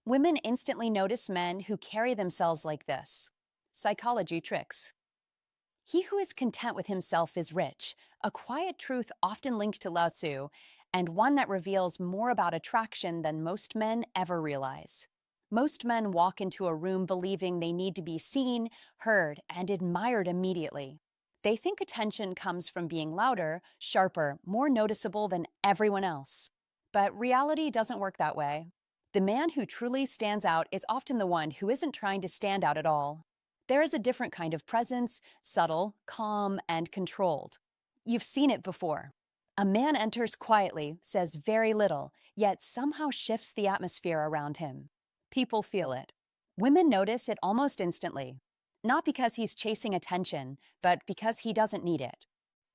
Women instantly notice men who carry themselves like this. Psychology tricks. He who is content with himself is rich, a quiet truth often linked to Lao Tzu, and one that reveals more about attraction than most men ever realize. Most men walk into a room believing they need to be seen, heard, and admired immediately. They think attention comes from being louder, sharper, more noticeable than everyone else. But reality doesn't work that way. The man who truly stands out is often the one who isn't trying to stand out at all. There is a different kind of presence, subtle, calm, and controlled. You've seen it before. A man enters quietly, says very little, yet somehow shifts the atmosphere around him. People feel it. Women notice it almost instantly. Not because he's chasing attention, but because he doesn't need it.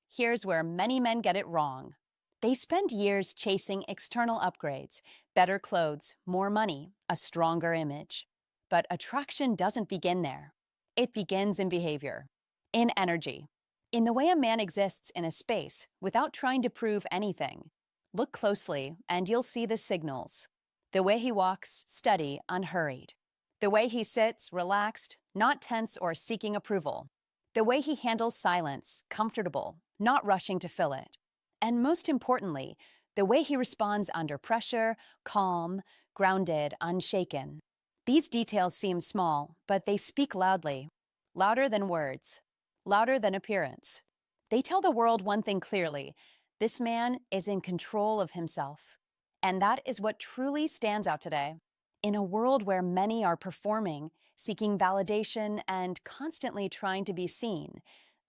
Here's where many men get it wrong. They spend years chasing external upgrades, better clothes, more money, a stronger image. But attraction doesn't begin there. It begins in behavior, in energy, in the way a man exists in a space without trying to prove anything. Look closely and you'll see the signals. The way he walks, steady, unhurried. The way he sits, relaxed, not tense or seeking approval. The way he handles silence, comfortable, not rushing to fill it. And most importantly, the way he responds under pressure, calm, grounded, unshaken. These details seem small, but they speak loudly. Louder than words. Louder than appearance. They tell the world one thing clearly. This man is in control of himself. And that is what truly stands out today. In a world where many are performing, seeking validation, and constantly trying to be seen,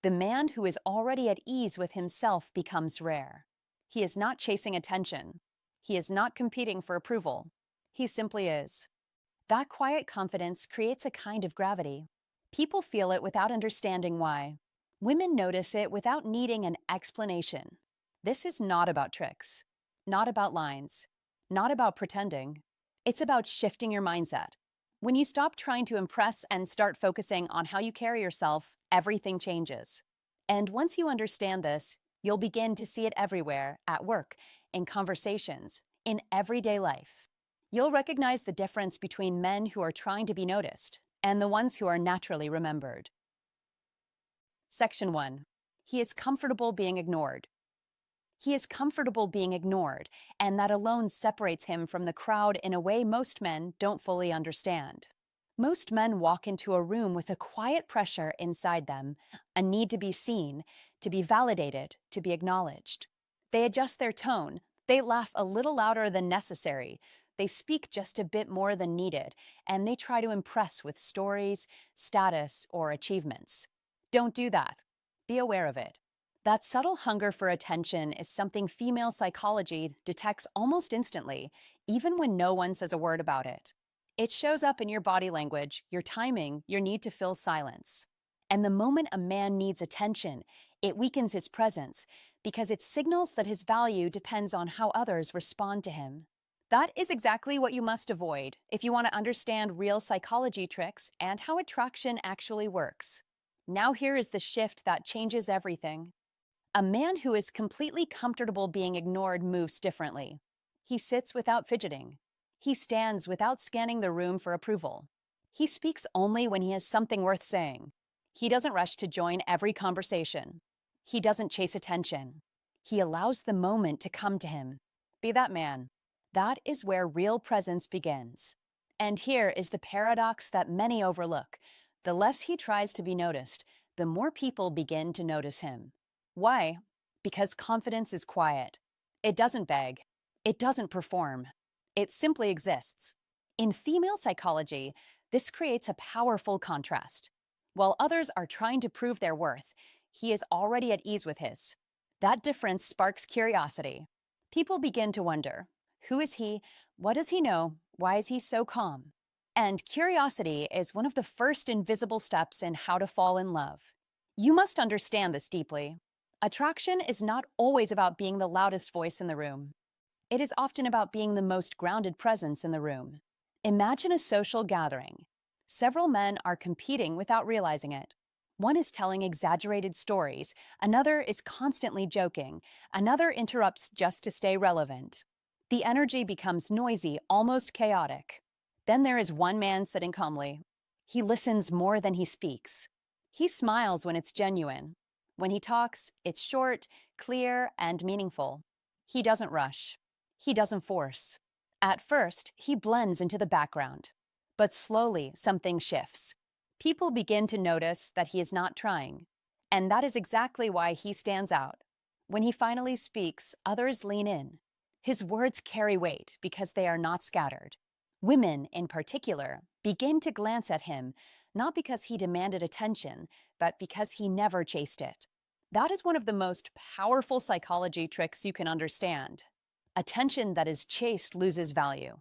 the man who is already at ease with himself becomes rare. He is not chasing attention. He is not competing for approval. He simply is. That quiet confidence creates a kind of gravity. People feel it without understanding why. Women notice it without needing an explanation. This is not about tricks, not about lines, not about pretending. It's about shifting your mindset. When you stop trying to impress and start focusing on how you carry yourself, everything changes. And once you understand this, you'll begin to see it everywhere, at work, in conversations, in everyday life. You'll recognize the difference between men who are trying to be noticed and the ones who are naturally remembered. Section 1. He is comfortable being ignored. He is comfortable being ignored, and that alone separates him from the crowd in a way most men don't fully understand. Most men walk into a room with a quiet pressure inside them, a need to be seen, to be validated, to be acknowledged. They adjust their tone, they laugh a little louder than necessary, they speak just a bit more than needed, and they try to impress with stories, status, or achievements. Don't do that. Be aware of it. That subtle hunger for attention is something female psychology detects almost instantly, even when no one says a word about it. It shows up in your body language, your timing, your need to fill silence. And the moment a man needs attention, it weakens his presence because it signals that his value depends on how others respond to him. That is exactly what you must avoid if you want to understand real psychology tricks and how attraction actually works. Now here is the shift that changes everything. A man who is completely comfortable being ignored moves differently. He sits without fidgeting. He stands without scanning the room for approval. He speaks only when he has something worth saying. He doesn't rush to join every conversation. He doesn't chase attention. He allows the moment to come to him. Be that man. That is where real presence begins. And here is the paradox that many overlook. The less he tries to be noticed, the more people begin to notice him. Why? Because confidence is quiet. It doesn't beg. It doesn't perform. It simply exists. In female psychology, this creates a powerful contrast. While others are trying to prove their worth, he is already at ease with his. That difference sparks curiosity. People begin to wonder, who is he? What does he know? Why is he so calm? And curiosity is one of the first invisible steps in how to fall in love. You must understand this deeply. Attraction is not always about being the loudest voice in the room. It is often about being the most grounded presence in the room. Imagine a social gathering. Several men are competing without realizing it. One is telling exaggerated stories, another is constantly joking, another interrupts just to stay relevant. The energy becomes noisy, almost chaotic. Then there is one man sitting calmly. He listens more than he speaks. He smiles when it's genuine. When he talks, it's short, clear, and meaningful. He doesn't rush. He doesn't force. At first, he blends into the background. But slowly, something shifts. People begin to notice that he is not trying. And that is exactly why he stands out. When he finally speaks, others lean in. His words carry weight because they are not scattered. Women, in particular, begin to glance at him, not because he demanded attention, but because he never chased it. That is one of the most powerful psychology tricks you can understand. Attention that is chased loses value.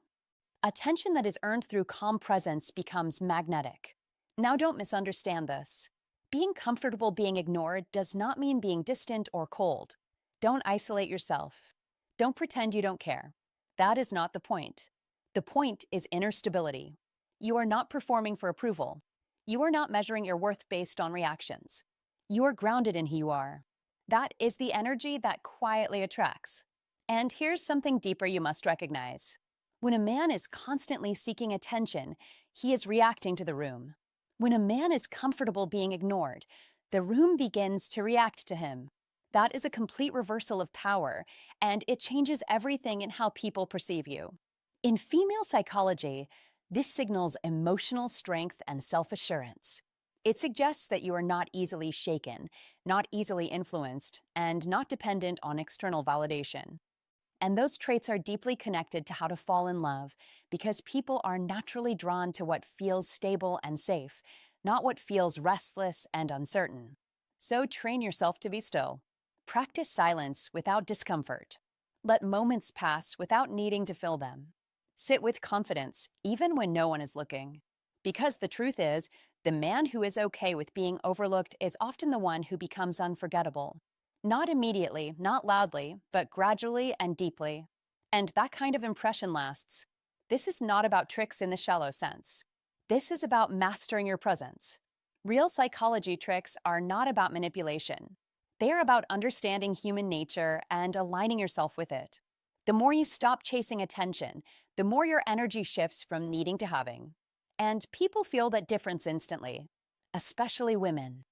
Attention that is earned through calm presence becomes magnetic. Now, don't misunderstand this. Being comfortable being ignored does not mean being distant or cold. Don't isolate yourself. Don't pretend you don't care. That is not the point. The point is inner stability. You are not performing for approval. You are not measuring your worth based on reactions. You are grounded in who you are. That is the energy that quietly attracts. And here's something deeper you must recognize. When a man is constantly seeking attention, he is reacting to the room. When a man is comfortable being ignored, the room begins to react to him. That is a complete reversal of power, and it changes everything in how people perceive you. In female psychology, this signals emotional strength and self-assurance. It suggests that you are not easily shaken, not easily influenced, and not dependent on external validation. And those traits are deeply connected to how to fall in love because people are naturally drawn to what feels stable and safe, not what feels restless and uncertain. So train yourself to be still. Practice silence without discomfort. Let moments pass without needing to fill them. Sit with confidence, even when no one is looking. Because the truth is, the man who is okay with being overlooked is often the one who becomes unforgettable. Not immediately, not loudly, but gradually and deeply. And that kind of impression lasts. This is not about tricks in the shallow sense. This is about mastering your presence. Real psychology tricks are not about manipulation. They are about understanding human nature and aligning yourself with it. The more you stop chasing attention, the more your energy shifts from needing to having. And people feel that difference instantly, especially women.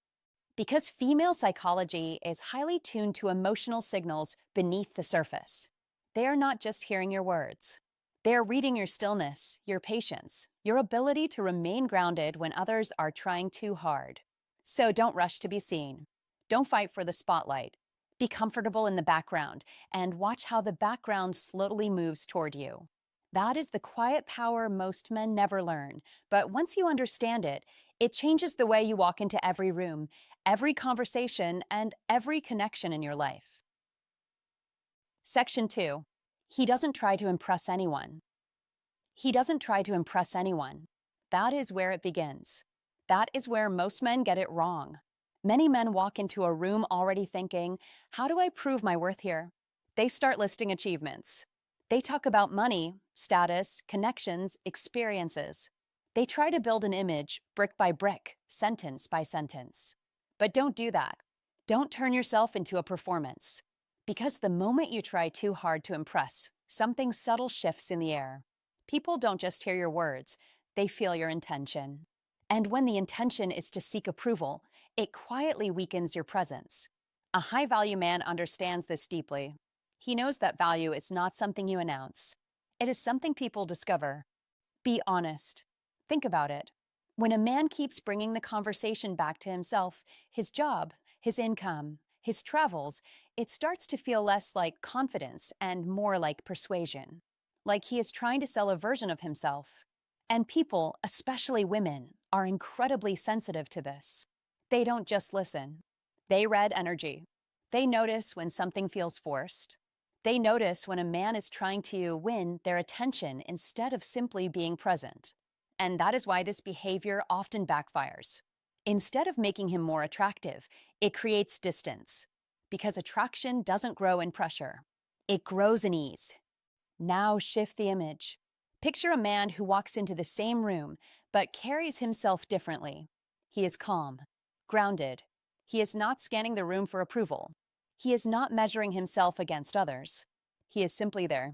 Because female psychology is highly tuned to emotional signals beneath the surface. They are not just hearing your words. They are reading your stillness, your patience, your ability to remain grounded when others are trying too hard. So don't rush to be seen. Don't fight for the spotlight. Be comfortable in the background and watch how the background slowly moves toward you. That is the quiet power most men never learn, but once you understand it, it changes the way you walk into every room, every conversation, and every connection in your life. Section 2. He doesn't try to impress anyone. He doesn't try to impress anyone. That is where it begins. That is where most men get it wrong. Many men walk into a room already thinking, how do I prove my worth here? They start listing achievements. They talk about money, status, connections, experiences. They try to build an image brick by brick, sentence by sentence. But don't do that. Don't turn yourself into a performance. Because the moment you try too hard to impress, something subtle shifts in the air. People don't just hear your words, they feel your intention. And when the intention is to seek approval, it quietly weakens your presence. A high-value man understands this deeply. He knows that value is not something you announce. It is something people discover. Be honest. Think about it. When a man keeps bringing the conversation back to himself, his job, his income, his travels, it starts to feel less like confidence and more like persuasion. Like he is trying to sell a version of himself. And people, especially women, are incredibly sensitive to this. They don't just listen. They read energy. They notice when something feels forced. They notice when a man is trying to win their attention instead of simply being present. And that is why this behavior often backfires. Instead of making him more attractive, it creates distance. Because attraction doesn't grow in pressure. It grows in ease. Now shift the image. Picture a man who walks into the same room, but carries himself differently. He is calm, grounded. He is not scanning the room for approval. He is not measuring himself against others. He is simply there.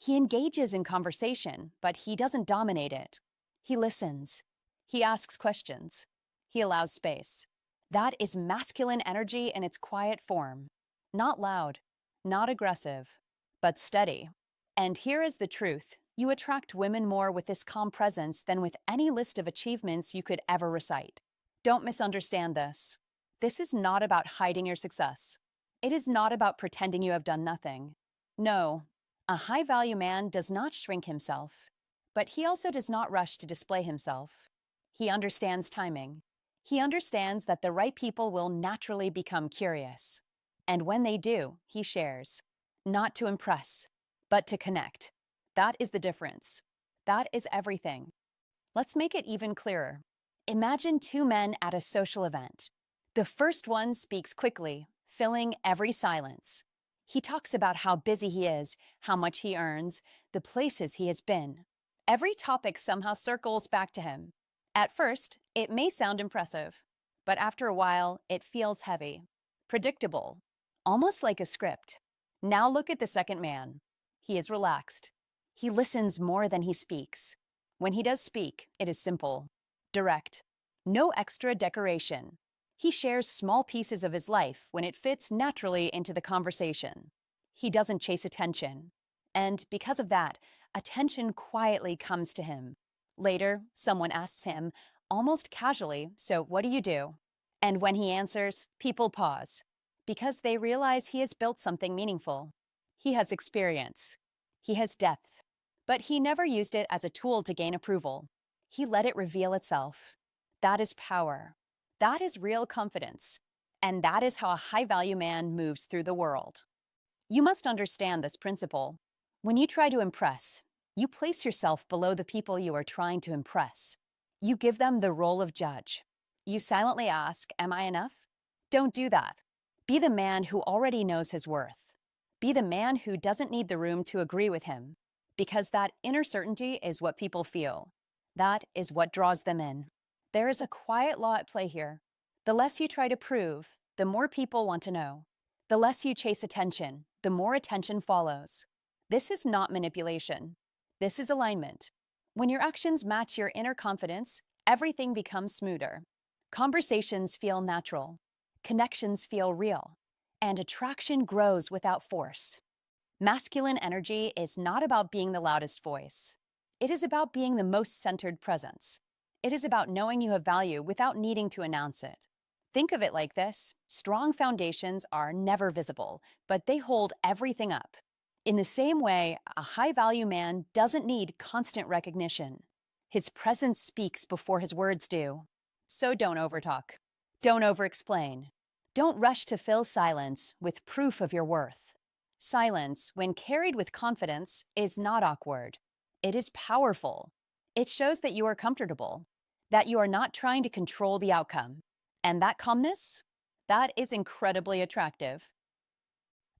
He engages in conversation, but he doesn't dominate it. He listens. He asks questions. He allows space. That is masculine energy in its quiet form. Not loud, not aggressive, but steady. And here is the truth. You attract women more with this calm presence than with any list of achievements you could ever recite. Don't misunderstand this. This is not about hiding your success. It is not about pretending you have done nothing. No, a high value man does not shrink himself, but he also does not rush to display himself. He understands timing. He understands that the right people will naturally become curious. And when they do, he shares, not to impress, but to connect. That is the difference. That is everything. Let's make it even clearer. Imagine two men at a social event. The first one speaks quickly, filling every silence. He talks about how busy he is, how much he earns, the places he has been. Every topic somehow circles back to him. At first, it may sound impressive, but after a while, it feels heavy, predictable, almost like a script. Now look at the second man. He is relaxed. He listens more than he speaks. When he does speak, it is simple, direct, no extra decoration. He shares small pieces of his life when it fits naturally into the conversation. He doesn't chase attention. And because of that, attention quietly comes to him. Later, someone asks him, almost casually, "So what do you do?" And when he answers, people pause, because they realize he has built something meaningful. He has experience. He has depth. But he never used it as a tool to gain approval. He let it reveal itself. That is power. That is real confidence. And that is how a high-value man moves through the world. You must understand this principle. When you try to impress, you place yourself below the people you are trying to impress. You give them the role of judge. You silently ask, "Am I enough?" Don't do that. Be the man who already knows his worth. Be the man who doesn't need the room to agree with him, because that inner certainty is what people feel. That is what draws them in. There is a quiet law at play here. The less you try to prove, the more people want to know. The less you chase attention, the more attention follows. This is not manipulation. This is alignment. When your actions match your inner confidence, everything becomes smoother. Conversations feel natural. Connections feel real. And attraction grows without force. Masculine energy is not about being the loudest voice. It is about being the most centered presence. It is about knowing you have value without needing to announce it. Think of it like this: strong foundations are never visible, but they hold everything up. In the same way, a high-value man doesn't need constant recognition. His presence speaks before his words do. So don't overtalk. Don't over-explain. Don't rush to fill silence with proof of your worth. Silence, when carried with confidence, is not awkward. It is powerful. It shows that you are comfortable, that you are not trying to control the outcome. And that calmness? That is incredibly attractive.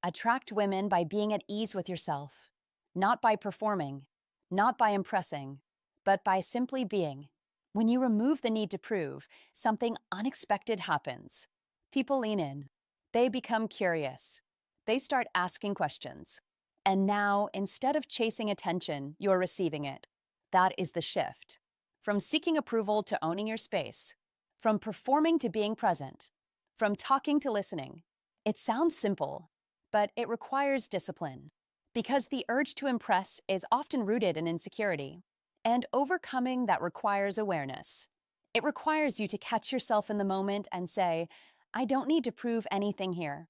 Attract women by being at ease with yourself, not by performing, not by impressing, but by simply being. When you remove the need to prove, something unexpected happens. People lean in. They become curious. They start asking questions. And now, instead of chasing attention, you're receiving it. That is the shift. From seeking approval to owning your space. From performing to being present. From talking to listening. It sounds simple, but it requires discipline. Because the urge to impress is often rooted in insecurity. And overcoming that requires awareness. It requires you to catch yourself in the moment and say, "I don't need to prove anything here."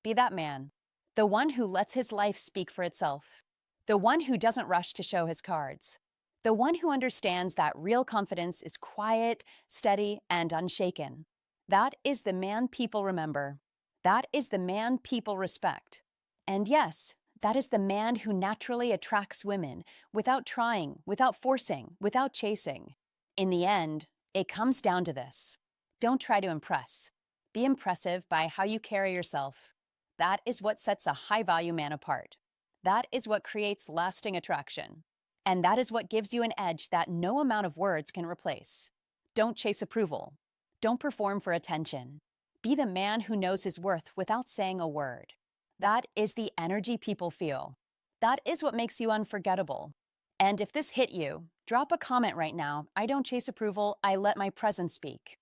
Be that man. The one who lets his life speak for itself. The one who doesn't rush to show his cards. The one who understands that real confidence is quiet, steady, and unshaken. That is the man people remember. That is the man people respect. And yes, that is the man who naturally attracts women without trying, without forcing, without chasing. In the end, it comes down to this. Don't try to impress. Be impressive by how you carry yourself. That is what sets a high-value man apart. That is what creates lasting attraction. And that is what gives you an edge that no amount of words can replace. Don't chase approval. Don't perform for attention. Be the man who knows his worth without saying a word. That is the energy people feel. That is what makes you unforgettable. And if this hit you, drop a comment right now. I don't chase approval, I let my presence speak.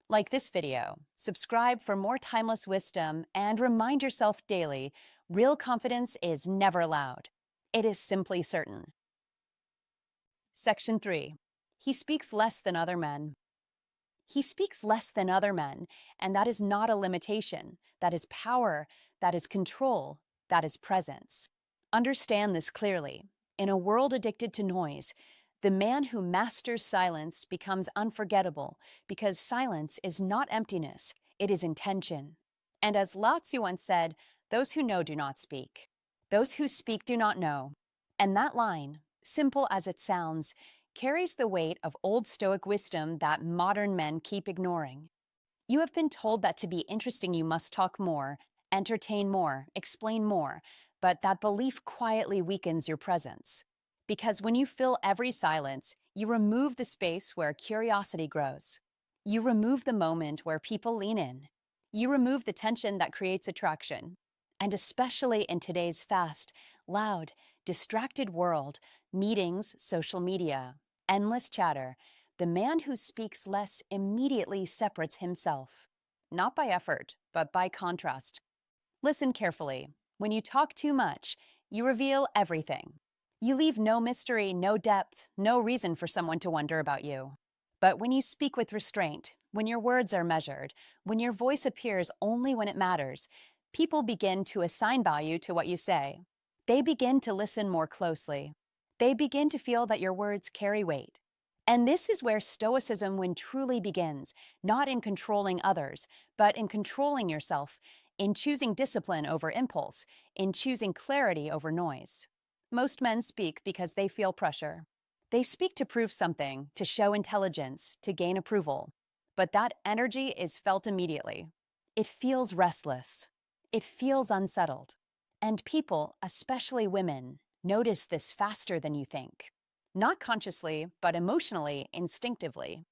Like this video, subscribe for more timeless wisdom, and remind yourself daily real confidence is never loud. It is simply certain. Section 3. He speaks less than other men. He speaks less than other men, and that is not a limitation. That is power, that is control, that is presence. Understand this clearly. In a world addicted to noise, the man who masters silence becomes unforgettable because silence is not emptiness, it is intention. And as Lao Tzu once said, those who know do not speak. Those who speak do not know. And that line, simple as it sounds, carries the weight of old Stoic wisdom that modern men keep ignoring. You have been told that to be interesting you must talk more, entertain more, explain more, but that belief quietly weakens your presence. Because when you fill every silence, you remove the space where curiosity grows. You remove the moment where people lean in. You remove the tension that creates attraction. And especially in today's fast, loud, distracted world, meetings, social media, endless chatter, the man who speaks less immediately separates himself. Not by effort, but by contrast. Listen carefully. When you talk too much, you reveal everything. You leave no mystery, no depth, no reason for someone to wonder about you. But when you speak with restraint, when your words are measured, when your voice appears only when it matters, people begin to assign value to what you say. They begin to listen more closely. They begin to feel that your words carry weight. And this is where Stoicism truly begins, not in controlling others, but in controlling yourself, in choosing discipline over impulse, in choosing clarity over noise. Most men speak because they feel pressure. They speak to prove something, to show intelligence, to gain approval. But that energy is felt immediately. It feels restless. It feels unsettled. And people, especially women, notice this faster than you think. Not consciously, but emotionally, instinctively.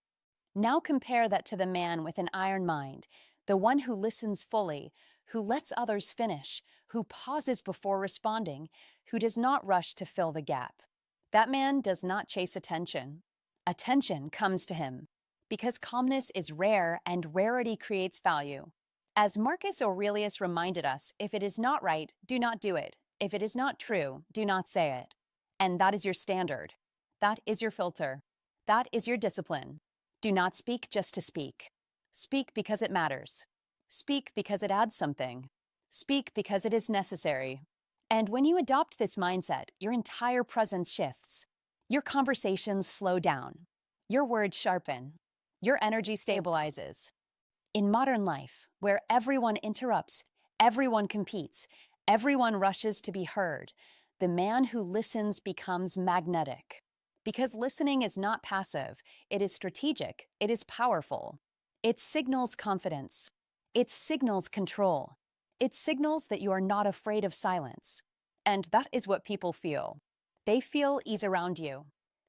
Now compare that to the man with an iron mind, the one who listens fully, who lets others finish, who pauses before responding, who does not rush to fill the gap. That man does not chase attention. Attention comes to him, because calmness is rare and rarity creates value. As Marcus Aurelius reminded us, if it is not right, do not do it. If it is not true, do not say it. And that is your standard. That is your filter. That is your discipline. Do not speak just to speak. Speak because it matters. Speak because it adds something. Speak because it is necessary. And when you adopt this mindset, your entire presence shifts. Your conversations slow down. Your words sharpen. Your energy stabilizes. In modern life, where everyone interrupts, everyone competes, everyone rushes to be heard, the man who listens becomes magnetic. Because listening is not passive, it is strategic, it is powerful. It signals confidence. It signals control. It signals that you are not afraid of silence. And that is what people feel. They feel ease around you.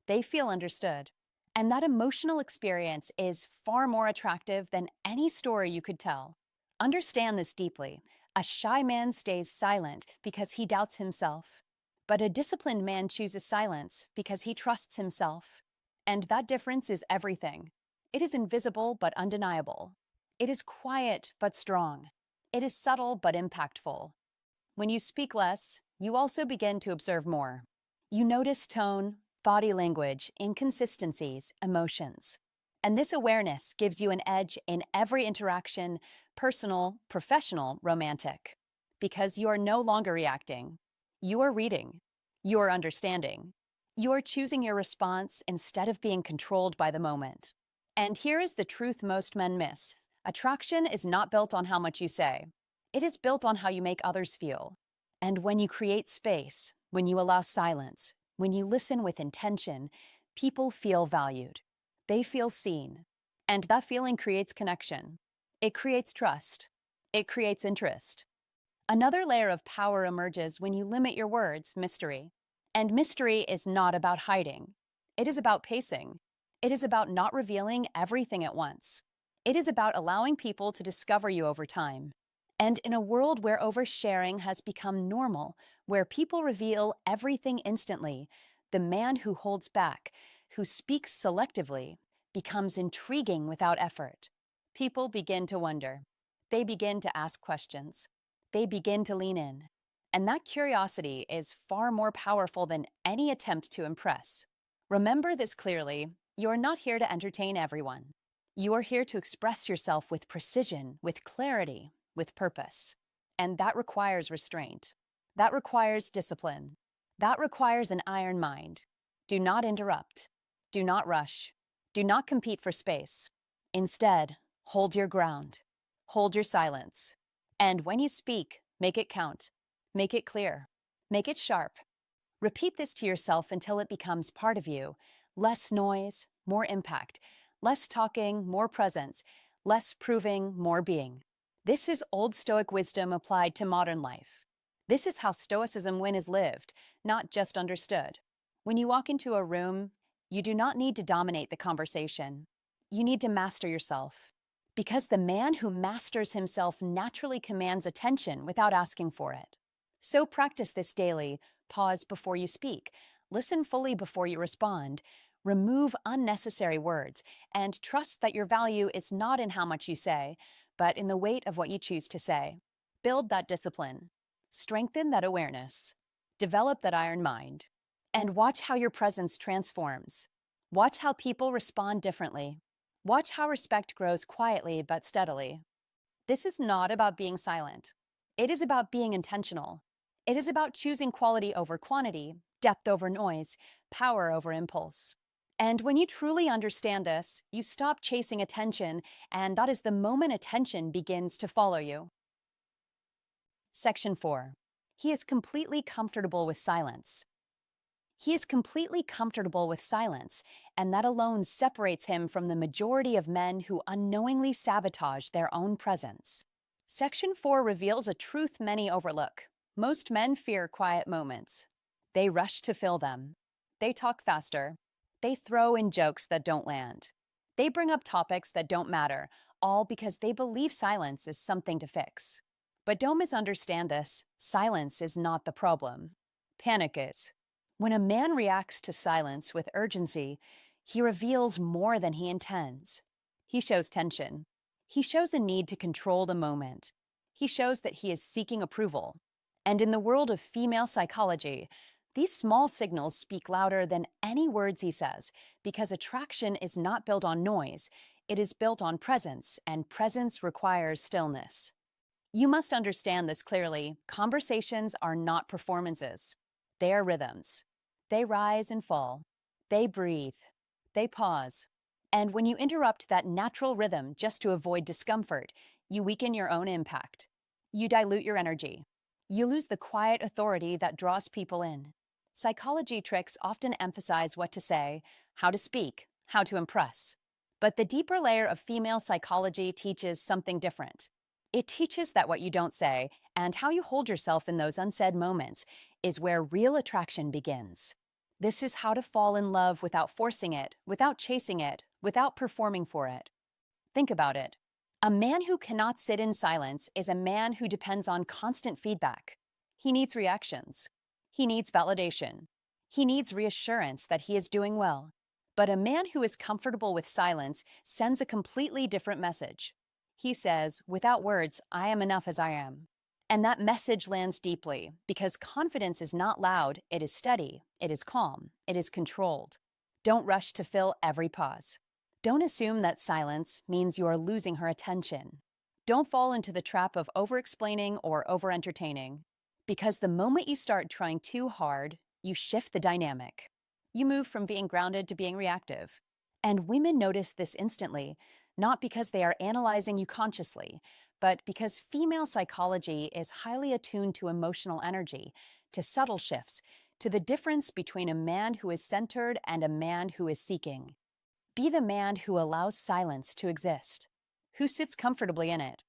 They feel understood. And that emotional experience is far more attractive than any story you could tell. Understand this deeply. A shy man stays silent because he doubts himself. But a disciplined man chooses silence because he trusts himself. And that difference is everything. It is invisible but undeniable. It is quiet but strong. It is subtle but impactful. When you speak less, you also begin to observe more. You notice tone, body language, inconsistencies, emotions. And this awareness gives you an edge in every interaction, personal, professional, romantic. Because you are no longer reacting. You are reading. You are understanding. You are choosing your response instead of being controlled by the moment. And here is the truth most men miss. Attraction is not built on how much you say. It is built on how you make others feel. And when you create space, when you allow silence, when you listen with intention, people feel valued. They feel seen. And that feeling creates connection. It creates trust. It creates interest. Another layer of power emerges when you limit your words, mystery. And mystery is not about hiding. It is about pacing. It is about not revealing everything at once. It is about allowing people to discover you over time. And in a world where oversharing has become normal, where people reveal everything instantly, the man who holds back, who speaks selectively, becomes intriguing without effort. People begin to wonder. They begin to ask questions. They begin to lean in. And that curiosity is far more powerful than any attempt to impress. Remember this clearly: you're not here to entertain everyone. You are here to express yourself with precision, with clarity, with purpose. And that requires restraint. That requires discipline. That requires an iron mind. Do not interrupt. Do not rush. Do not compete for space. Instead, hold your ground. Hold your silence. And when you speak, make it count. Make it clear. Make it sharp. Repeat this to yourself until it becomes part of you. Less noise, more impact. Less talking, more presence. Less proving, more being. This is old Stoic wisdom applied to modern life. This is how Stoicism win is lived, not just understood. When you walk into a room, you do not need to dominate the conversation. You need to master yourself. Because the man who masters himself naturally commands attention without asking for it. So practice this daily. Pause before you speak. Listen fully before you respond. Remove unnecessary words, and trust that your value is not in how much you say, but in the weight of what you choose to say. Build that discipline. Strengthen that awareness. Develop that iron mind. And watch how your presence transforms. Watch how people respond differently. Watch how respect grows quietly but steadily. This is not about being silent. It is about being intentional. It is about choosing quality over quantity, depth over noise, power over impulse. And when you truly understand this, you stop chasing attention, and that is the moment attention begins to follow you. Section 4. He is completely comfortable with silence. He is completely comfortable with silence, and that alone separates him from the majority of men who unknowingly sabotage their own presence. Section 4 reveals a truth many overlook. Most men fear quiet moments. They rush to fill them. They talk faster. They throw in jokes that don't land. They bring up topics that don't matter, all because they believe silence is something to fix. But don't misunderstand this. Silence is not the problem. Panic is. When a man reacts to silence with urgency, he reveals more than he intends. He shows tension. He shows a need to control the moment. He shows that he is seeking approval. And in the world of female psychology, these small signals speak louder than any words he says, because attraction is not built on noise, it is built on presence, and presence requires stillness. You must understand this clearly. Conversations are not performances. They are rhythms. They rise and fall. They breathe. They pause. And when you interrupt that natural rhythm just to avoid discomfort, you weaken your own impact. You dilute your energy. You lose the quiet authority that draws people in. Psychology tricks often emphasize what to say, how to speak, how to impress. But the deeper layer of female psychology teaches something different. It teaches that what you don't say and how you hold yourself in those unsaid moments is where real attraction begins. This is how to fall in love without forcing it, without chasing it, without performing for it. Think about it. A man who cannot sit in silence is a man who depends on constant feedback. He needs reactions. He needs validation. He needs reassurance that he is doing well. But a man who is comfortable with silence sends a completely different message. He says, without words, I am enough as I am. And that message lands deeply because confidence is not loud, it is steady, it is calm, it is controlled. Don't rush to fill every pause. Don't assume that silence means you are losing her attention. Don't fall into the trap of over-explaining or over-entertaining. Because the moment you start trying too hard, you shift the dynamic. You move from being grounded to being reactive. And women notice this instantly, not because they are analyzing you consciously, but because female psychology is highly attuned to emotional energy, to subtle shifts, to the difference between a man who is centered and a man who is seeking. Be the man who allows silence to exist, who sits comfortably in it,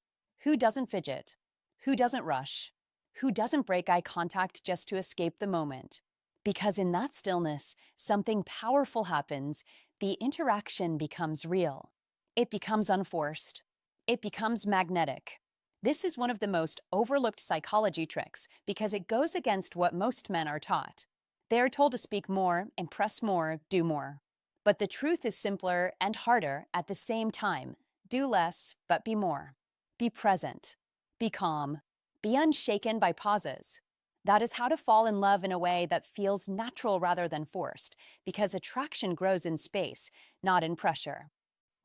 who doesn't fidget, who doesn't rush, who doesn't break eye contact just to escape the moment. Because in that stillness, something powerful happens. The interaction becomes real. It becomes unforced. It becomes magnetic. This is one of the most overlooked psychology tricks because it goes against what most men are taught. They are told to speak more, impress more, do more. But the truth is simpler and harder at the same time. Do less, but be more. Be present. Be calm. Be unshaken by pauses. That is how to fall in love in a way that feels natural rather than forced, because attraction grows in space, not in pressure.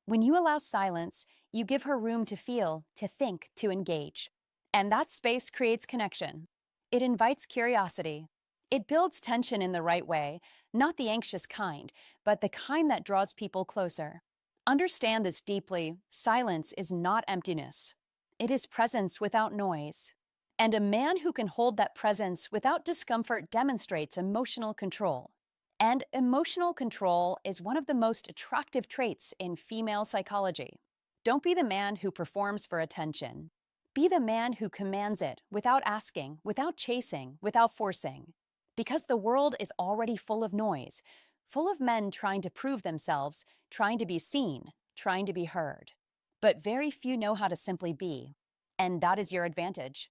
When you allow silence, you give her room to feel, to think, to engage. And that space creates connection. It invites curiosity. It builds tension in the right way, not the anxious kind, but the kind that draws people closer. Understand this deeply. Silence is not emptiness. It is presence without noise. And a man who can hold that presence without discomfort demonstrates emotional control. And emotional control is one of the most attractive traits in female psychology. Don't be the man who performs for attention. Be the man who commands it without asking, without chasing, without forcing. Because the world is already full of noise, full of men trying to prove themselves, trying to be seen, trying to be heard. But very few know how to simply be. And that is your advantage.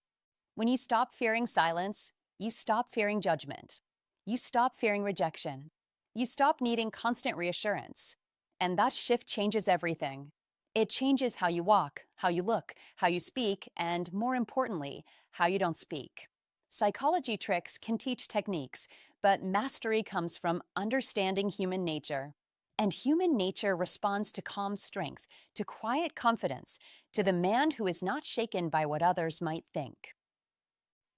When you stop fearing silence, you stop fearing judgment. You stop fearing rejection. You stop needing constant reassurance. And that shift changes everything. It changes how you walk, how you look, how you speak, and more importantly, how you don't speak. Psychology tricks can teach techniques, but mastery comes from understanding human nature. And human nature responds to calm strength, to quiet confidence, to the man who is not shaken by what others might think.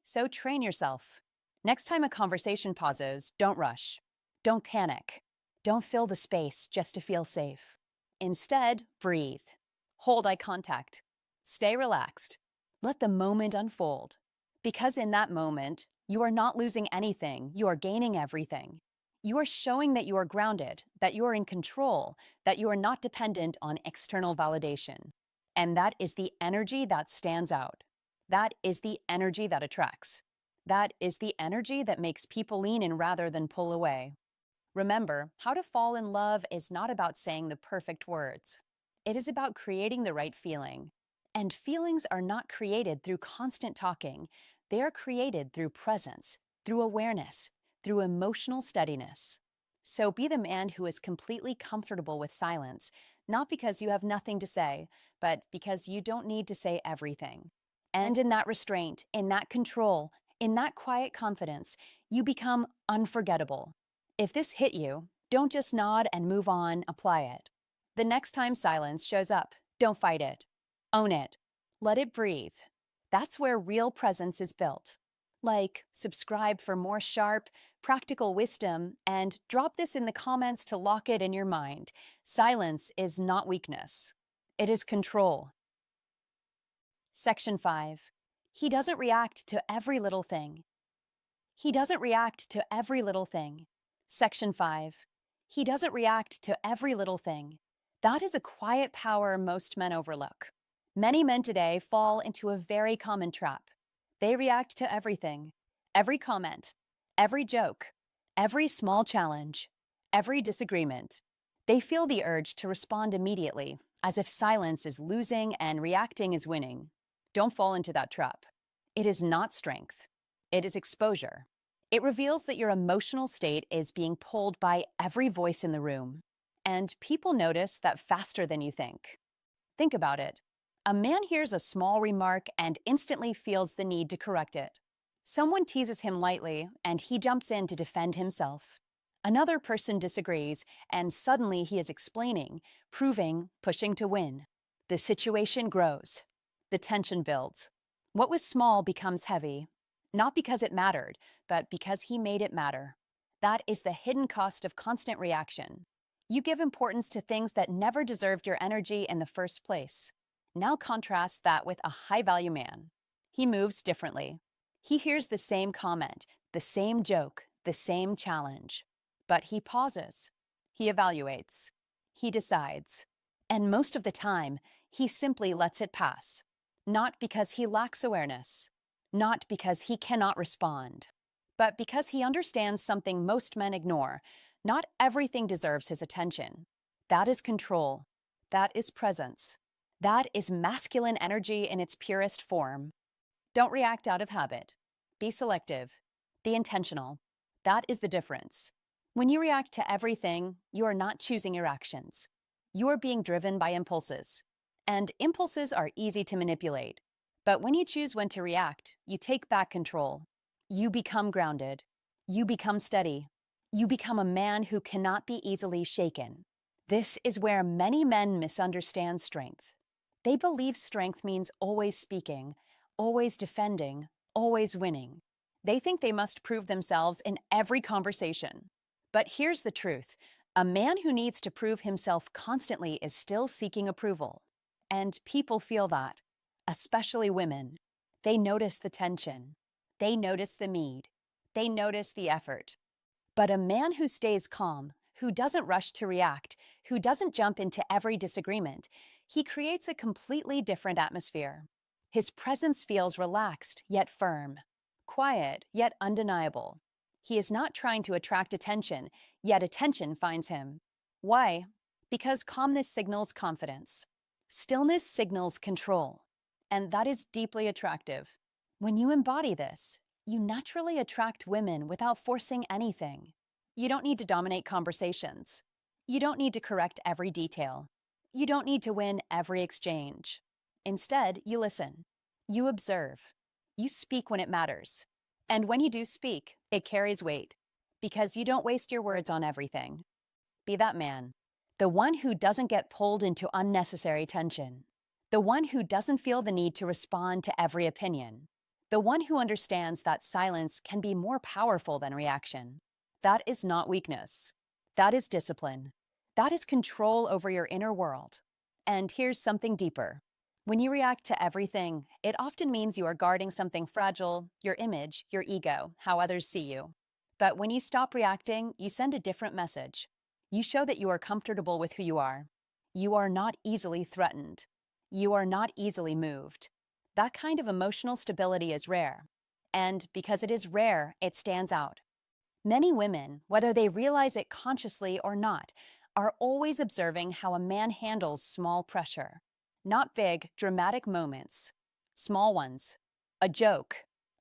So train yourself. Next time a conversation pauses, don't rush. Don't panic. Don't fill the space just to feel safe. Instead, breathe. Hold eye contact. Stay relaxed. Let the moment unfold. Because in that moment, you are not losing anything, you are gaining everything. You are showing that you are grounded, that you are in control, that you are not dependent on external validation. And that is the energy that stands out. That is the energy that attracts. That is the energy that makes people lean in rather than pull away. Remember, how to fall in love is not about saying the perfect words. It is about creating the right feeling. And feelings are not created through constant talking. They are created through presence, through awareness, through emotional steadiness. So be the man who is completely comfortable with silence, not because you have nothing to say, but because you don't need to say everything. And in that restraint, in that control, in that quiet confidence, you become unforgettable. If this hit you, don't just nod and move on, apply it. The next time silence shows up, don't fight it. Own it. Let it breathe. That's where real presence is built. Like, subscribe for more sharp, practical wisdom, and drop this in the comments to lock it in your mind. Silence is not weakness. It is control. Section 5. He doesn't react to every little thing. He doesn't react to every little thing. Section 5. He doesn't react to every little thing. That is a quiet power most men overlook. Many men today fall into a very common trap. They react to everything, every comment, every joke, every small challenge, every disagreement. They feel the urge to respond immediately, as if silence is losing and reacting is winning. Don't fall into that trap. It is not strength. It is exposure. It reveals that your emotional state is being pulled by every voice in the room. And people notice that faster than you think. Think about it. A man hears a small remark and instantly feels the need to correct it. Someone teases him lightly, and he jumps in to defend himself. Another person disagrees, and suddenly he is explaining, proving, pushing to win. The situation grows. The tension builds. What was small becomes heavy, not because it mattered, but because he made it matter. That is the hidden cost of constant reaction. You give importance to things that never deserved your energy in the first place. Now contrast that with a high-value man. He moves differently. He hears the same comment, the same joke, the same challenge. But he pauses. He evaluates. He decides. And most of the time, he simply lets it pass. Not because he lacks awareness. Not because he cannot respond. But because he understands something most men ignore. Not everything deserves his attention. That is control. That is presence. That is masculine energy in its purest form. Don't react out of habit. Be selective. Be intentional. That is the difference. When you react to everything, you are not choosing your actions. You are being driven by impulses. And impulses are easy to manipulate. But when you choose when to react, you take back control. You become grounded. You become steady. You become a man who cannot be easily shaken. This is where many men misunderstand strength. They believe strength means always speaking, always defending, always winning. They think they must prove themselves in every conversation. But here's the truth. A man who needs to prove himself constantly is still seeking approval. And people feel that, especially women. They notice the tension. They notice the need. They notice the effort. But a man who stays calm, who doesn't rush to react, who doesn't jump into every disagreement, he creates a completely different atmosphere. His presence feels relaxed yet firm, quiet yet undeniable. He is not trying to attract attention, yet attention finds him. Why? Because calmness signals confidence. Stillness signals control. And that is deeply attractive. When you embody this, you naturally attract women without forcing anything. You don't need to dominate conversations. You don't need to correct every detail. You don't need to win every exchange. Instead, you listen. You observe. You speak when it matters. And when you do speak, it carries weight, because you don't waste your words on everything. Be that man, the one who doesn't get pulled into unnecessary tension, the one who doesn't feel the need to respond to every opinion, the one who understands that silence can be more powerful than reaction. That is not weakness. That is discipline. That is control over your inner world. And here's something deeper. When you react to everything, it often means you are guarding something fragile, your image, your ego, how others see you. But when you stop reacting, you send a different message. You show that you are comfortable with who you are. You are not easily threatened. You are not easily moved. That kind of emotional stability is rare. And because it is rare, it stands out. Many women, whether they realize it consciously or not, are always observing how a man handles small pressure. Not big, dramatic moments. Small ones. A joke.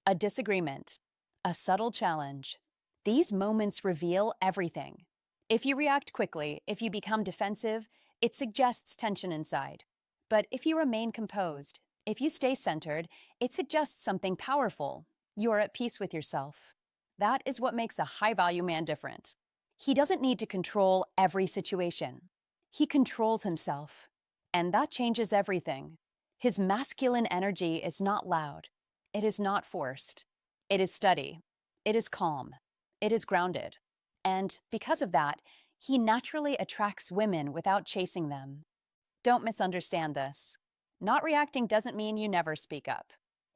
A disagreement. A subtle challenge. These moments reveal everything. If you react quickly, if you become defensive, it suggests tension inside. But if you remain composed, if you stay centered, it suggests something powerful. You are at peace with yourself. That is what makes a high-value man different. He doesn't need to control every situation. He controls himself. And that changes everything. His masculine energy is not loud. It is not forced. It is steady. It is calm. It is grounded. And because of that, he naturally attracts women without chasing them. Don't misunderstand this. Not reacting doesn't mean you never speak up.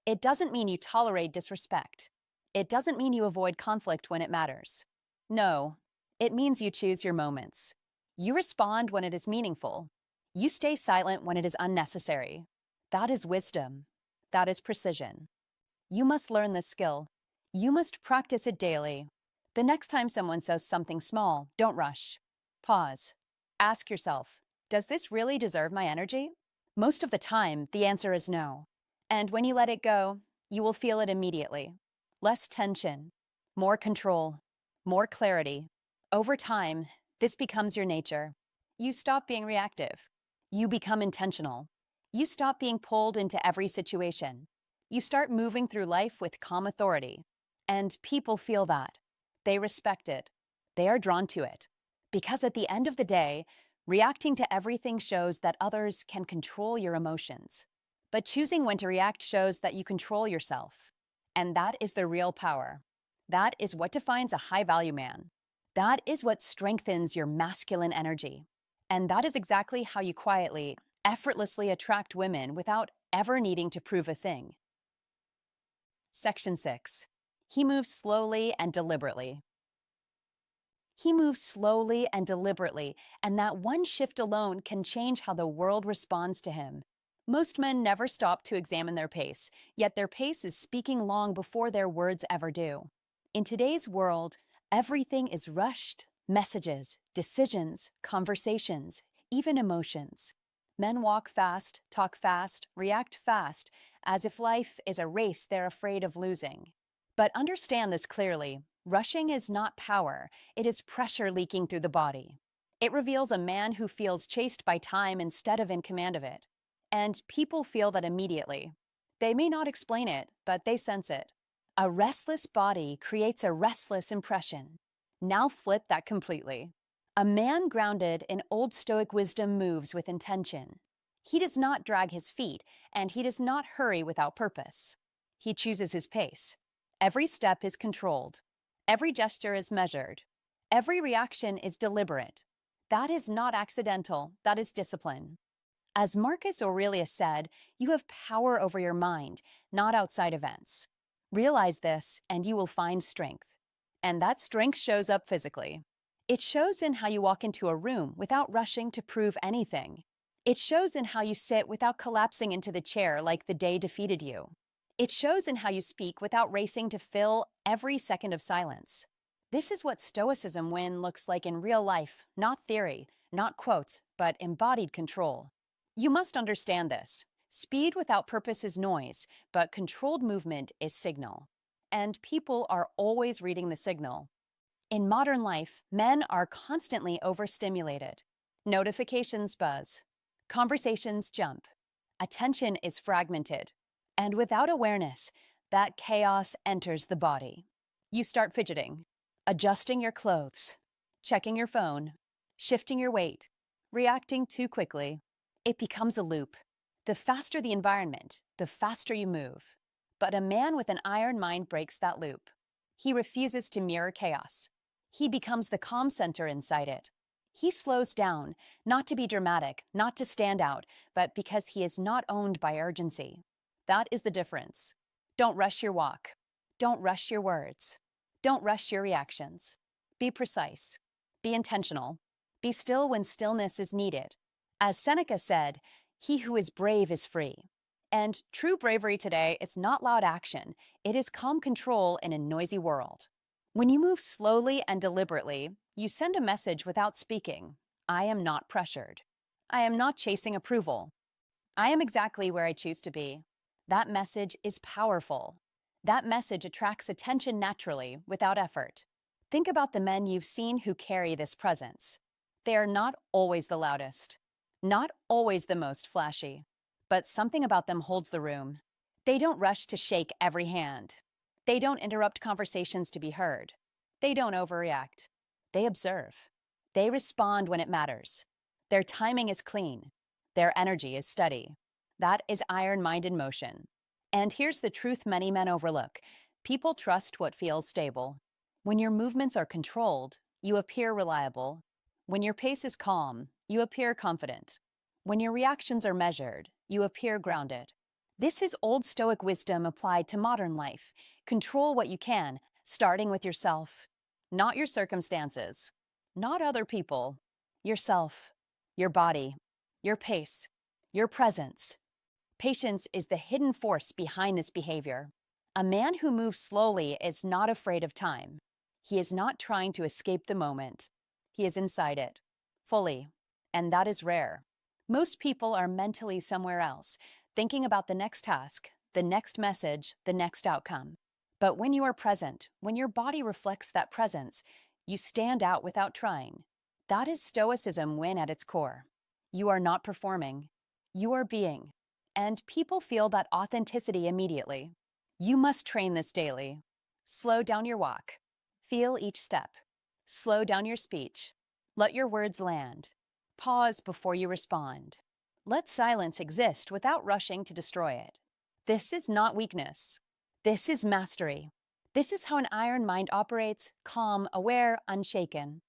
It doesn't mean you tolerate disrespect. It doesn't mean you avoid conflict when it matters. No, it means you choose your moments. You respond when it is meaningful. You stay silent when it is unnecessary. That is wisdom. That is precision. You must learn this skill. You must practice it daily. The next time someone says something small, don't rush. Pause. Ask yourself, does this really deserve my energy? Most of the time, the answer is no. And when you let it go, you will feel it immediately. Less tension, more control, more clarity. Over time, this becomes your nature. You stop being reactive. You become intentional. You stop being pulled into every situation. You start moving through life with calm authority. And people feel that. They respect it. They are drawn to it. Because at the end of the day, reacting to everything shows that others can control your emotions. But choosing when to react shows that you control yourself. And that is the real power. That is what defines a high-value man. That is what strengthens your masculine energy. And that is exactly how you quietly, effortlessly attract women without ever needing to prove a thing. Section 6. He moves slowly and deliberately. He moves slowly and deliberately, and that one shift alone can change how the world responds to him. Most men never stop to examine their pace, yet their pace is speaking long before their words ever do. In today's world, everything is rushed: messages, decisions, conversations, even emotions. Men walk fast, talk fast, react fast, as if life is a race they're afraid of losing. But understand this clearly: rushing is not power, it is pressure leaking through the body. It reveals a man who feels chased by time instead of in command of it. And people feel that immediately. They may not explain it, but they sense it. A restless body creates a restless impression. Now flip that completely. A man grounded in old Stoic wisdom moves with intention. He does not drag his feet, and he does not hurry without purpose. He chooses his pace. Every step is controlled. Every gesture is measured. Every reaction is deliberate. That is not accidental, that is discipline. As Marcus Aurelius said, you have power over your mind, not outside events. Realize this, and you will find strength. And that strength shows up physically. It shows in how you walk into a room without rushing to prove anything. It shows in how you sit without collapsing into the chair like the day defeated you. It shows in how you speak without racing to fill every second of silence. This is what Stoicism win looks like in real life, not theory, not quotes, but embodied control. You must understand this. Speed without purpose is noise, but controlled movement is signal. And people are always reading the signal. In modern life, men are constantly overstimulated. Notifications buzz. Conversations jump. Attention is fragmented. And without awareness, that chaos enters the body. You start fidgeting, adjusting your clothes, checking your phone, shifting your weight, reacting too quickly. It becomes a loop. The faster the environment, the faster you move. But a man with an iron mind breaks that loop. He refuses to mirror chaos. He becomes the calm center inside it. He slows down, not to be dramatic, not to stand out, but because he is not owned by urgency. That is the difference. Don't rush your walk. Don't rush your words. Don't rush your reactions. Be precise. Be intentional. Be still when stillness is needed. As Seneca said, "He who is brave is free." And true bravery today is not loud action, it is calm control in a noisy world. When you move slowly and deliberately, you send a message without speaking. I am not pressured. I am not chasing approval. I am exactly where I choose to be. That message is powerful. That message attracts attention naturally, without effort. Think about the men you've seen who carry this presence. They are not always the loudest, not always the most flashy, but something about them holds the room. They don't rush to shake every hand. They don't interrupt conversations to be heard. They don't overreact. They observe. They respond when it matters. Their timing is clean. Their energy is steady. That is iron mind in motion. And here's the truth many men overlook. People trust what feels stable. When your movements are controlled, you appear reliable. When your pace is calm, you appear confident. When your reactions are measured, you appear grounded. This is old Stoic wisdom applied to modern life. Control what you can, starting with yourself. Not your circumstances, not other people. Yourself, your body, your pace, your presence. Patience is the hidden force behind this behavior. A man who moves slowly is not afraid of time. He is not trying to escape the moment. He is inside it, fully, and that is rare. Most people are mentally somewhere else, thinking about the next task, the next message, the next outcome. But when you are present, when your body reflects that presence, you stand out without trying. That is Stoicism win at its core. You are not performing. You are being. And people feel that authenticity immediately. You must train this daily. Slow down your walk. Feel each step. Slow down your speech. Let your words land. Pause before you respond. Let silence exist without rushing to destroy it. This is not weakness. This is mastery. This is how an iron mind operates, calm, aware, unshaken.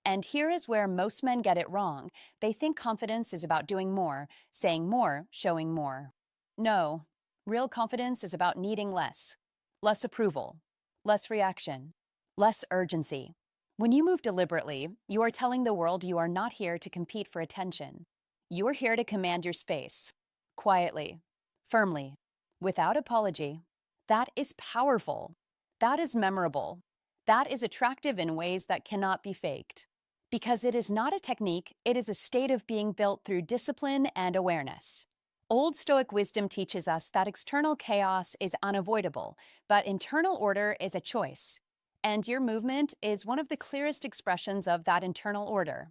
And here is where most men get it wrong. They think confidence is about doing more, saying more, showing more. No, real confidence is about needing less. Less approval, less reaction, less urgency. When you move deliberately, you are telling the world you are not here to compete for attention. You are here to command your space. Quietly, firmly, without apology. That is powerful. That is memorable. That is attractive in ways that cannot be faked. Because it is not a technique, it is a state of being built through discipline and awareness. Old Stoic wisdom teaches us that external chaos is unavoidable, but internal order is a choice. And your movement is one of the clearest expressions of that internal order.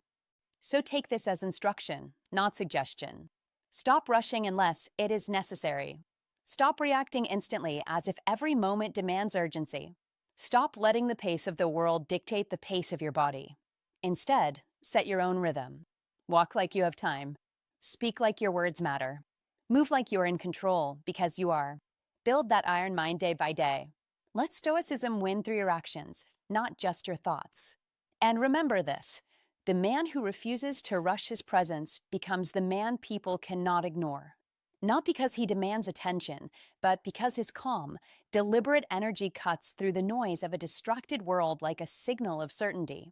So take this as instruction, not suggestion. Stop rushing unless it is necessary. Stop reacting instantly as if every moment demands urgency. Stop letting the pace of the world dictate the pace of your body. Instead, set your own rhythm. Walk like you have time. Speak like your words matter. Move like you're in control, because you are. Build that iron mind day by day. Let Stoicism win through your actions, not just your thoughts. And remember this: the man who refuses to rush his presence becomes the man people cannot ignore. Not because he demands attention, but because his calm, deliberate energy cuts through the noise of a distracted world like a signal of certainty.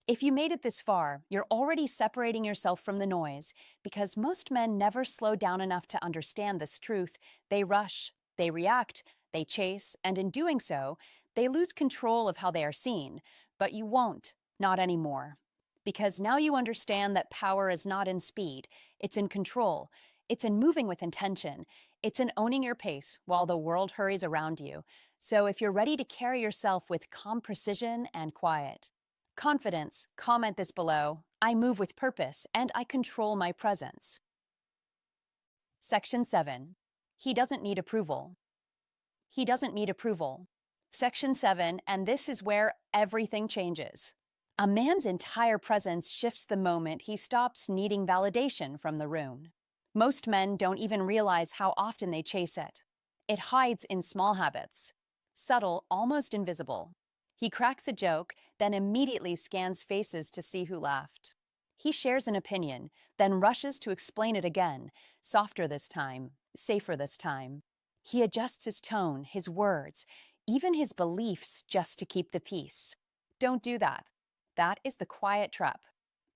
If you made it this far, you're already separating yourself from the noise, because most men never slow down enough to understand this truth. They rush, they react, they chase, and in doing so, they lose control of how they are seen. But you won't, not anymore. Because now you understand that power is not in speed, it's in control, it's in moving with intention, it's in owning your pace while the world hurries around you. So if you're ready to carry yourself with calm precision and quiet, confidence, comment this below. I move with purpose and I control my presence. Section 7. He doesn't need approval. He doesn't need approval. Section 7, and this is where everything changes. A man's entire presence shifts the moment he stops needing validation from the room. Most men don't even realize how often they chase it. It hides in small habits, subtle, almost invisible. He cracks a joke, then immediately scans faces to see who laughed. He shares an opinion, then rushes to explain it again, softer this time, safer this time. He adjusts his tone, his words, even his beliefs just to keep the peace. Don't do that. That is the quiet trap.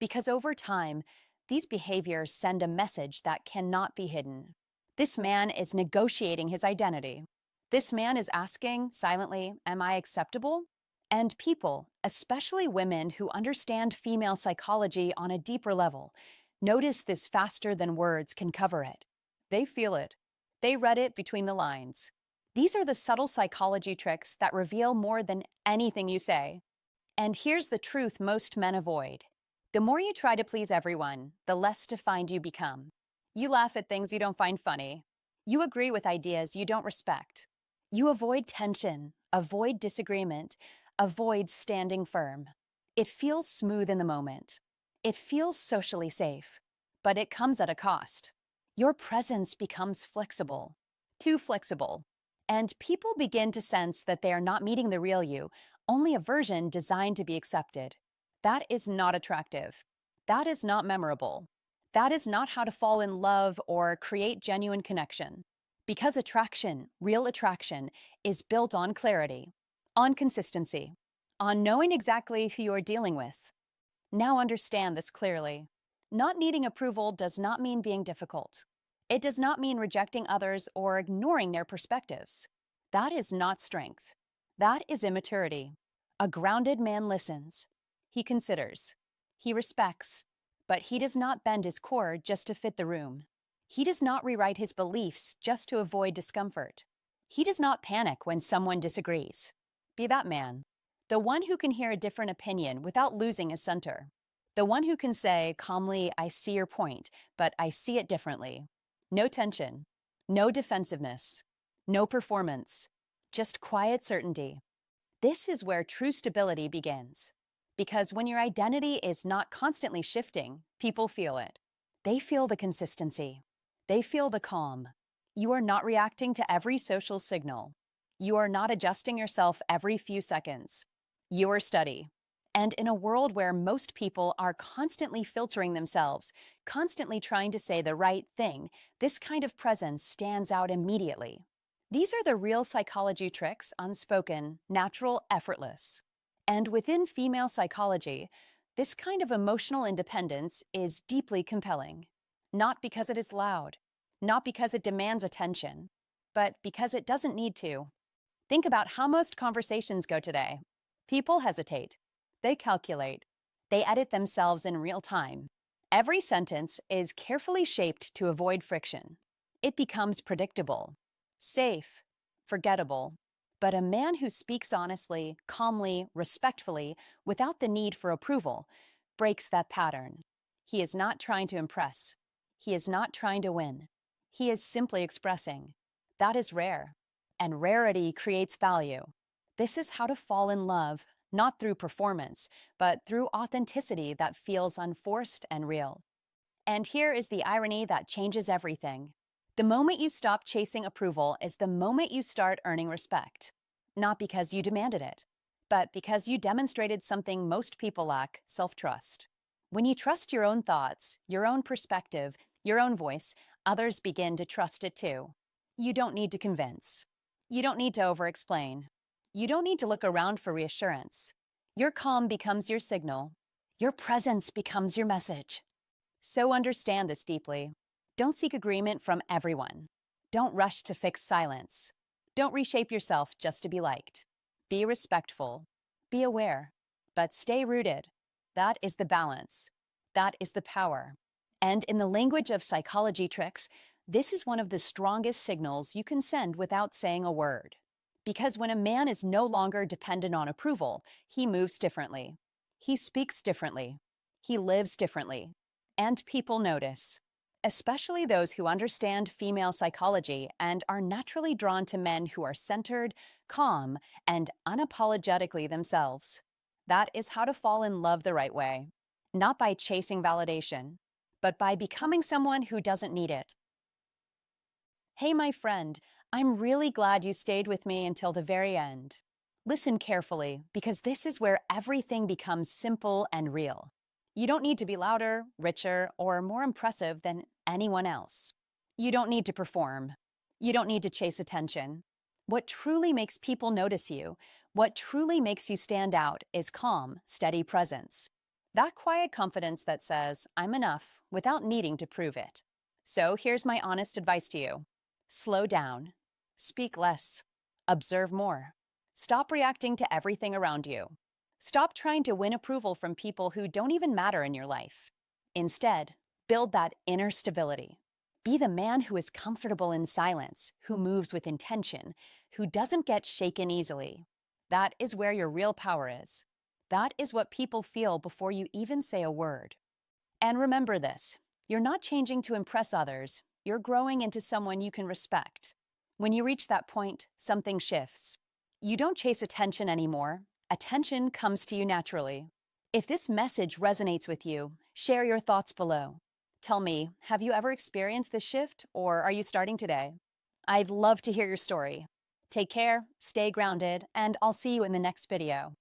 Because over time, these behaviors send a message that cannot be hidden. This man is negotiating his identity. This man is asking, silently, am I acceptable? And people, especially women who understand female psychology on a deeper level, notice this faster than words can cover it. They feel it. They read it between the lines. These are the subtle psychology tricks that reveal more than anything you say. And here's the truth most men avoid. The more you try to please everyone, the less defined you become. You laugh at things you don't find funny. You agree with ideas you don't respect. You avoid tension, avoid disagreement, avoid standing firm. It feels smooth in the moment. It feels socially safe. But it comes at a cost. Your presence becomes flexible. Too flexible. And people begin to sense that they are not meeting the real you, only a version designed to be accepted. That is not attractive. That is not memorable. That is not how to fall in love or create genuine connection. Because attraction, real attraction, is built on clarity, on consistency, on knowing exactly who you're dealing with. Now understand this clearly. Not needing approval does not mean being difficult. It does not mean rejecting others or ignoring their perspectives. That is not strength. That is immaturity. A grounded man listens. He considers. He respects. But he does not bend his core just to fit the room. He does not rewrite his beliefs just to avoid discomfort. He does not panic when someone disagrees. Be that man. The one who can hear a different opinion without losing his center. The one who can say calmly, I see your point, but I see it differently. No tension. No defensiveness. No performance. Just quiet certainty. This is where true stability begins. Because when your identity is not constantly shifting, people feel it. They feel the consistency. They feel the calm. You are not reacting to every social signal. You are not adjusting yourself every few seconds. You are steady. And in a world where most people are constantly filtering themselves, constantly trying to say the right thing, this kind of presence stands out immediately. These are the real psychology tricks, unspoken, natural, effortless. And within female psychology, this kind of emotional independence is deeply compelling. Not because it is loud, not because it demands attention, but because it doesn't need to. Think about how most conversations go today. People hesitate. They calculate. They edit themselves in real time. Every sentence is carefully shaped to avoid friction. It becomes predictable, safe, forgettable. But a man who speaks honestly, calmly, respectfully, without the need for approval, breaks that pattern. He is not trying to impress. He is not trying to win. He is simply expressing. That is rare, and rarity creates value. This is how to fall in love, not through performance, but through authenticity that feels unforced and real. And here is the irony that changes everything. The moment you stop chasing approval is the moment you start earning respect. Not because you demanded it, but because you demonstrated something most people lack: self-trust. When you trust your own thoughts, your own perspective, your own voice, others begin to trust it too. You don't need to convince. You don't need to over-explain. You don't need to look around for reassurance. Your calm becomes your signal. Your presence becomes your message. So understand this deeply. Don't seek agreement from everyone. Don't rush to fix silence. Don't reshape yourself just to be liked. Be respectful. Be aware. But stay rooted. That is the balance. That is the power. And in the language of psychology tricks, this is one of the strongest signals you can send without saying a word. Because when a man is no longer dependent on approval, he moves differently. He speaks differently. He lives differently. And people notice, especially those who understand female psychology and are naturally drawn to men who are centered, calm, and unapologetically themselves. That is how to fall in love the right way, not by chasing validation, but by becoming someone who doesn't need it. Hey, my friend, I'm really glad you stayed with me until the very end. Listen carefully, because this is where everything becomes simple and real. You don't need to be louder, richer, or more impressive than anyone else. You don't need to perform. You don't need to chase attention. What truly makes people notice you, what truly makes you stand out, is calm, steady presence. That quiet confidence that says, I'm enough, without needing to prove it. So here's my honest advice to you. Slow down. Speak less. Observe more. Stop reacting to everything around you. Stop trying to win approval from people who don't even matter in your life. Instead, build that inner stability. Be the man who is comfortable in silence, who moves with intention, who doesn't get shaken easily. That is where your real power is. That is what people feel before you even say a word. And remember this, you're not changing to impress others. You're growing into someone you can respect. When you reach that point, something shifts. You don't chase attention anymore. Attention comes to you naturally. If this message resonates with you, share your thoughts below. Tell me, have you ever experienced this shift, or are you starting today? I'd love to hear your story. Take care, stay grounded, and I'll see you in the next video.